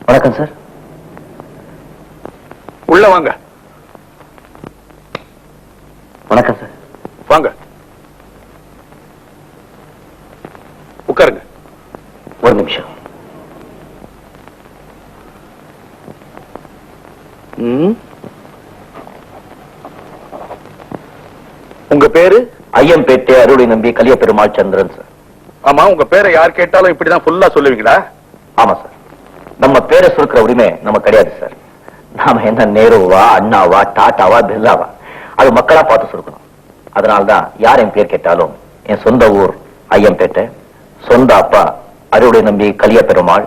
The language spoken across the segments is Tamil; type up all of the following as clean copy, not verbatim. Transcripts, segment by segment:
வணக்கம் சார். உள்ள வாங்க. வணக்கம் சார். வாங்க, உட்காருங்க. ஒரு நிமிஷம். உங்க பேரு? ஐயம்பேட்டை அருளை நம்பி கலிய பெருமாள் சந்திரன் சார். ஆமா, உங்க பேரை யார் கேட்டாலும் இப்படிதான் ஃபுல்லா சொல்லுவீங்களா? ஆமா சார். நம்ம பேரை சுருக்கிற உரிமை நமக்கு கிடையாது சார். நாம என்ன நேருவா, அண்ணாவா, டாட்டாவா, பிர்லாவா, அது மக்களா பார்த்து சுருக்கணும். அதனால்தான் யார் என் பேர் கேட்டாலும் என் சொந்த ஊர் ஐயம்பேட்டை, சொந்த அப்பா அருளை நம்பி கலிய பெருமாள்,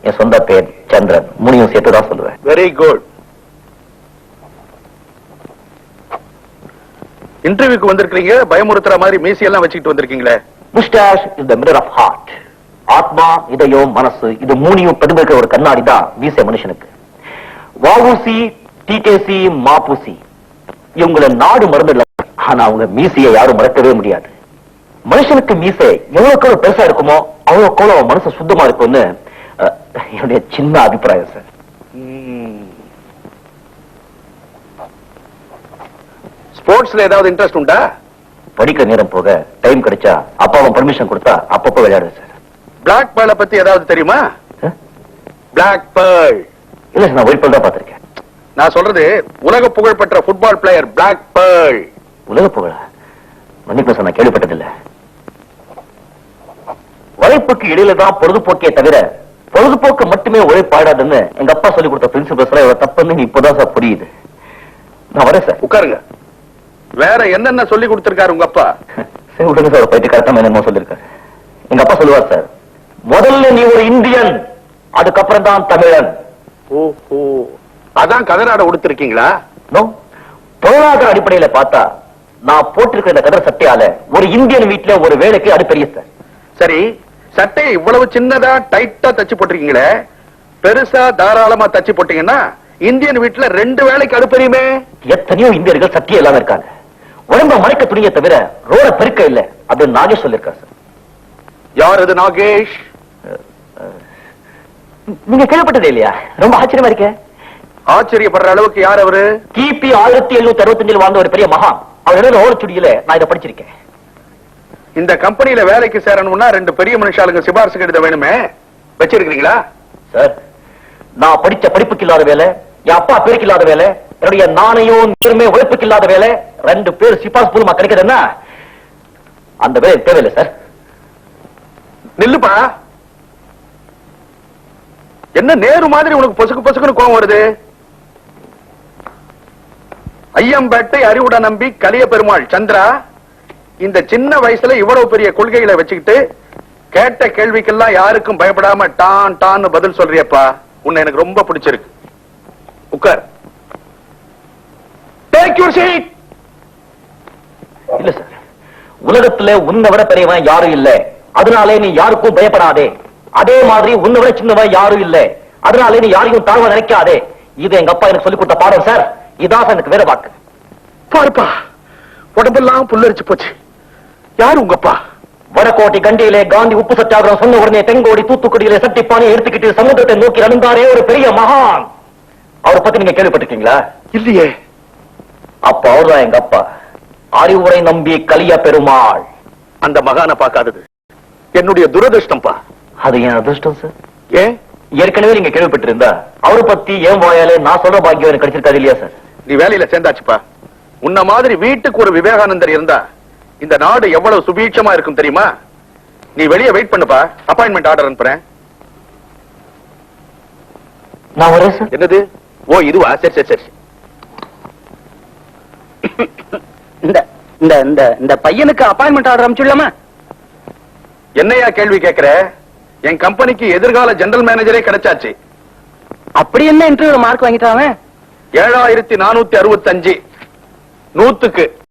என் சொந்த பேர் சந்திரன், மூணையும் சேர்த்துதான் சொல்லுவேன். Very good. இன்டர்வியூக்கு வந்திருக்கீங்க, பயமுறுத்துற மாதிரி மீசியெல்லாம் வச்சுக்கிட்டு வந்திருக்கீங்களே. Moustache is the mirror of heart. ஆத்மா, இதயம், மனசு, இது மூணையும் பிரதிபலிக்கிற ஒரு கண்ணாடி தான் மீசை மனுஷனுக்கு. வஉசி, டிகேசி, மாபுசி இவங்களை நாடு மறந்துடல. ஆனா அவங்க மீசையை யாரும் மறக்கவே முடியாது. மனுஷனுக்கு மீசை எவ்வளவுக்கு பெருசா இருக்குமோ அவ்வளவுக்கு அவன் மனசு சுத்தமா இருக்கும்னு என்னுடைய சின்ன அபிப்பிராயம் சார். ஸ்போர்ட்ஸ்ல ஏதாவது இன்ட்ரெஸ்ட் உண்டா? படிக்கிற நேரம் போக டைம் கிடைச்சா அப்பாவும் பர்மிஷன் கொடுத்தா அப்பப்போ விளையாடுவேன் சார். பிளாக் பேர்ல பத்தி ஏதாவது தெரியுமா? பிளாக் பேர்ல் இல்ல சார், நான் ஒயிட் பேர்ல் தான் பார்த்திருக்கேன். நான் சொல்றது உலக புகழ்பெற்ற ஃபுட்பால் பிளேயர் பிளாக் பேர்ல். உலக புகழ மன்னிப்பு சார், நான் கேள்விப்பட்டதில்லை. உழைப்புக்கு இடையில தான் பொழுதுபோக்கே தவிர பொழுதுபோக்கு மட்டுமே உழைப்பாடாதுன்னு எங்க அப்பா சொல்லி கொடுத்த பிரின்சிபல்ஸ் எல்லாம் தப்புன்னு இப்பதான் சார் புரியுது. நான் வரேன் சார். உட்காருங்க. வேற என்னென்ன சொல்லி கொடுத்திருக்காரு உங்க அப்பா? சரி விடுங்க சார், போயிட்டு கரெக்டா என்னமோ சொல்லிருக்காரு. எங்க அப்பா சொல்லுவார் சார், முதல்ல நீ ஒரு இந்தியன், அதுக்கப்புறம் தான் தமிழன். ஓஹோ, அதான் கதராட உடுத்திருக்கீங்களா? பொருளாதார அடிப்படையில பார்த்தா நான் போட்டிருக்கிற இந்த கதர் சட்டையால ஒரு இந்தியன் வீட்டுல ஒரு வேலைக்கு அது பெரிய சார். சரி, சட்டையை இவ்வளவு சின்னதா டைட்டா தச்சு போட்டிருக்கீங்களே, பெருசா தாராளமா தச்சு போட்டீங்கன்னா இந்தியன் வீட்டுல 2 வேலைக்கு அடுப்பறியுமே. எத்தனையோ இந்தியர்கள் சத்தியம் இல்லாம இருக்காங்க. உடம்ப மறைக்க துணியை தவிர ரோட பெருக்க இல்ல. அது நாகேஷ் சொல்லிருக்காரு சார். யார் அது நாகேஷ்? நீங்க கேள்விப்பட்டதே இல்லையா? ரொம்ப ஆச்சரியமா இருக்க. ஆச்சரியப்படுற அளவுக்கு யார் அவரு? கிபி 1765 வாழ்ந்த ஒரு பெரிய மகான். அவர் ஓலச்சுடியில நான் இதை படிச்சிருக்கேன். இந்த கம்பெனியில வேலைக்கு சேரணும்னா 2 பெரிய மனுஷாளுங்க சிபாரிசு கடிதம் வேணுமே, வச்சிருக்கீங்களா? சார், நான் படிச்ச படிப்புக்கு இல்லாத வேலை, என் அப்பா பேருக்கு இல்லாத வேலை, என்னுடைய நாணயம் நேர்மை உழைப்புக்கு இல்லாத வேலை 2 பேர் சிபாரிசு மூலமா கிடைக்கிறதுன்னா அந்த வேலை தேவையில்லை சார். நில்லுப்பா. என்ன நேரு மாதிரி உனக்கு பொசுக்கு பொசுக்குன்னு கோவம் வருது? ஐயம்பேட்டை அறிவுட நம்பி கலிய பெருமாள் சந்திரா, இந்த சின்ன வயசுல இவ்வளவு பெரிய கொள்கைகளை வச்சுக்கிட்டு கேட்ட கேள்விக்கெல்லாம் யாருக்கும் பயப்படாம டான் டான்னு பதில் சொல்றியப்பா. உன்னை எனக்கு ரொம்ப பிடிச்சிருக்கு. உட்கார். Take your seat. இல்ல சார், உலகத்துல உன்னை விட பெரியவன் யாரும் இல்ல, அதனாலே நீ யாருக்கும் பயப்படாதே. அதே மாதிரி உன்னை விட சின்னவன் யாரும் இல்ல, அதனாலே நீ யாரையும் தாழ்வ நினைக்காதே. இது எங்க அப்பா எனக்கு சொல்லி கொடுத்த பாடம் சார். இதான் எனக்கு வேற வாக்கு. பாருப்பா, உடம்பெல்லாம் புல்லரிச்சு போச்சு. யாரு உங்க அப்பா? வடகோட்டை கண்டியிலே காந்தி உப்பு சத்தியாகிரகம் சொன்ன உடனே தெங்கோடி தூத்துக்குடியிலே சட்டிப்பானை எடுத்துக்கிட்டு சமுத்திரத்தை நோக்கி நடந்தாரே ஒரு பெரிய மகான். அவரை பத்தி நீங்க கேள்விப்பட்டிருக்கீங்களா? இல்லையே. அப்ப அவர்தான் எங்க அப்பா அறிவுரை நம்பி கலிய பெருமாள். அந்த மகானை பார்க்காதது என்னுடைய துரதிருஷ்டம்பா. அது என் அதிர்ஷ்டம் சார். ஏன்? ஏற்கனவே நீங்க கேள்விப்பட்டிருந்தா அவரை பத்தி ஏன் வாயாலே நான் சொல்ற பாக்கியம் எனக்கு கிடைச்சிருக்காது இல்லையா சார்? நீ வேலையில சேர்ந்தாச்சுப்பா. உன்ன மாதிரி வீட்டுக்கு ஒரு விவேகானந்தர் இருந்தா இந்த நாடு எவ்வளவு சுபீட்சமா இருக்கும் தெரியுமா? நீ வெளியே வெயிட் பண்ணுப்பா, அப்பாயின்மெண்ட் ஆர்டர் அனுப்புறேன். நான் வரேன் சார். என்னது? ஓ இதுவா? சரி சரி சரி. இந்த பையனுக்கு அப்பாயின்மெண்ட் ஆர்டர் அனுப்பிச்சுடலாமா? என்னையா கேள்வி கேட்கிற? என் கம்பெனிக்கு எதிர்கால ஜெனரல் மேனேஜரே கிடைச்சாச்சு. அப்படி என்ன இன்டர்வியூ மார்க் வாங்கிட்டாங்க? 7465 100க்கு